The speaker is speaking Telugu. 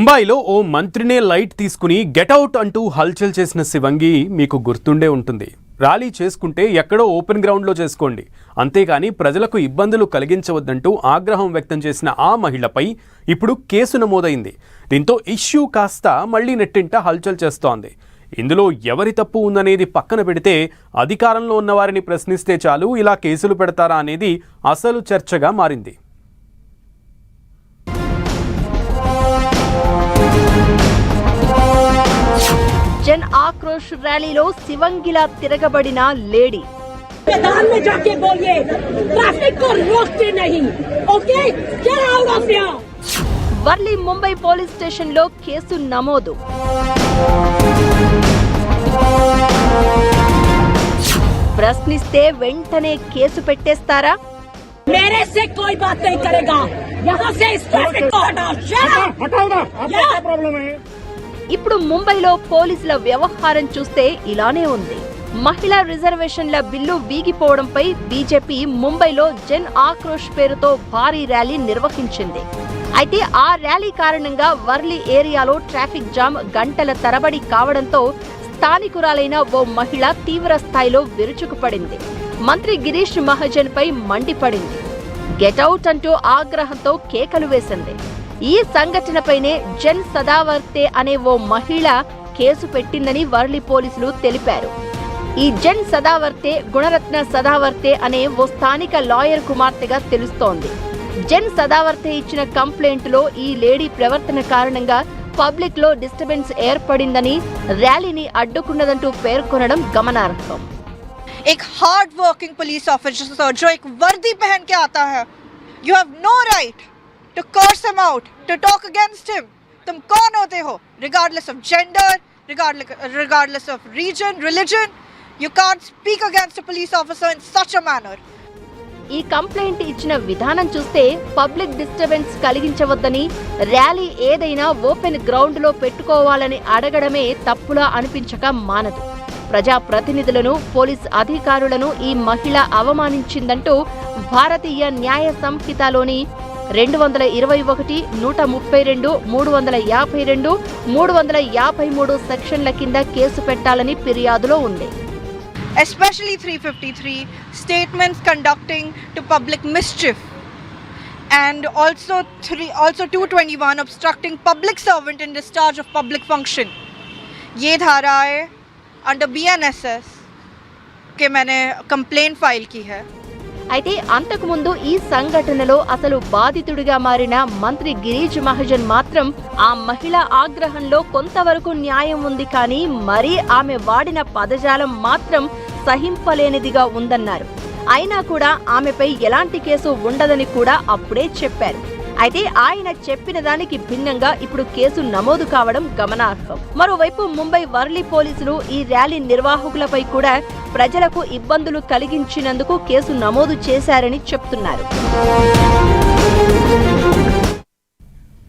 ముంబైలో ఓ మంత్రినే లైట్ తీసుకుని గెట్అవుట్ అంటూ హల్చల్ చేసిన శివంగి మీకు గుర్తుండే ఉంటుంది. ర్యాలీ చేసుకుంటే ఎక్కడో ఓపెన్ గ్రౌండ్లో చేసుకోండి, అంతేగాని ప్రజలకు ఇబ్బందులు కలిగించవద్దంటూ ఆగ్రహం వ్యక్తం చేసిన ఆ మహిళపై ఇప్పుడు కేసు నమోదైంది. దీంతో ఇష్యూ కాస్త మళ్లీ నెట్టింట హల్చల్ చేస్తోంది. ఇందులో ఎవరి తప్పు ఉందనేది పక్కన పెడితే అధికారంలో ఉన్న వారిని ప్రశ్నిస్తే చాలు ఇలా కేసులు పెడతారా అనేది అసలు చర్చగా మారింది. जन आक्रोश रैली शिवंगिला तिरगबडिना लेडी मैदान में जाके बोलिए ट्रैफिक को रोकते नहीं, okay? Get out of here. Worli Mumbai police station लो केसु नमोदु. प्रश्निस्ते वेंटने केसु पेट्टेस्तारा? मेरे से कोई बात नहीं करेगा, यहाँ से इस ट्रैफिक को हटाओ। हटाओ ना, आपका क्या प्रॉब्लम है? ఇప్పుడు ముంబైలో పోలీసుల వ్యవహారం చూస్తే ఇలానే ఉంది. మహిళా రిజర్వేషన్ల బిల్లు వీగిపోవడంపై బీజేపీ ముంబైలో జన్ ఆక్రోష్ పేరుతో భారీ ర్యాలీ నిర్వహించింది. అయితే ఆ ర్యాలీ కారణంగా వర్లీ ఏరియాలో ట్రాఫిక్ జామ్ గంటల తరబడి కావడంతో స్థానికురాలైన ఓ మహిళ తీవ్ర స్థాయిలో విరుచుకుపడింది. మంత్రి గిరీష్ మహాజన్ పై మండిపడింది. గెట్అవుట్ అంటూ ఆగ్రహంతో కేకలు వేసింది. ఈ సంఘటనపైనే జన్ సదావర్తే అనే ఓ మహిళ కేసు పెట్టిందని వర్లీ పోలీసులు తెలిపారు. ఈ జన్ సదావర్తే గుణరత్న సదావర్తే అనే ఓ స్థానిక లాయర్ కుమార్తెగా తెలుస్తోంది. జన్ సదావర్తే ఇచ్చిన కంప్లైంట్లో ఈ లేడీ ప్రవర్తన కారణంగా పబ్లిక్ లో డిస్టర్బెన్స్ ఏర్పడిందని, ర్యాలీని అడ్డుకున్నదంటూ పేర్కొనడం గమనార్హం. एक हार्ड वर्किंग पुलिस ऑफिसर जो एक वर्दी पहन के आता है, you have no right to curse him out, to talk against him. तुम कौन होते हो? Regardless of gender, regardless of region, religion, you can't speak against a police officer in such a manner. ఈ కంప్లైంట్ ఇచ్చిన విధానం చూస్తే పబ్లిక్ డిస్టర్బెన్స్ కలిగించవద్దని, ర్యాలీ ఏదైనా ఓపెన్ గ్రౌండ్ లో పెట్టుకోవాలని అడగడమే తప్పులా అనిపించక మానదు. ప్రజా ప్రతినిధులను, పోలీస్ అధికారులను ఈ మహిళ అవమానించిందంటూ భారతీయ న్యాయ సంహితలోని 221, 132, 352, 353 సెక్షన్ల కింద కేసు పెట్టాలని ఫిర్యాదులో ఉంది. Especially 353, statements conducting to public mischief, and also 221, obstructing public servant in discharge of public function. ये धाराएं अंडर BNSS के मैंने कंप्लेंट फाइल की है. అయితే అంతకుముందు ఈ సంఘటనలో అసలు బాధితుడిగా మారిన మంత్రి గిరీష్ మహాజన్ మాత్రం ఆ మహిళ ఆగ్రహంలో కొంతవరకు న్యాయం ఉంది, కానీ మరీ ఆమె వాడిన పదజాలం మాత్రం సహింపలేనిదిగా ఉందన్నారు. అయినా కూడా ఆమెపై ఎలాంటి కేసు ఉండదని కూడా అప్పుడే చెప్పారు. అయితే ఆయన చెప్పిన దానికి భిన్నంగా ఇప్పుడు కేసు నమోదు కావడం గమనార్హం. మరోవైపు ముంబై వర్లీ పోలీసులు ఈ ర్యాలీ నిర్వాహకులపై కూడా ప్రజలకు ఇబ్బందులు కలిగించినందుకు కేసు నమోదు చేశారని చెప్తున్నారు.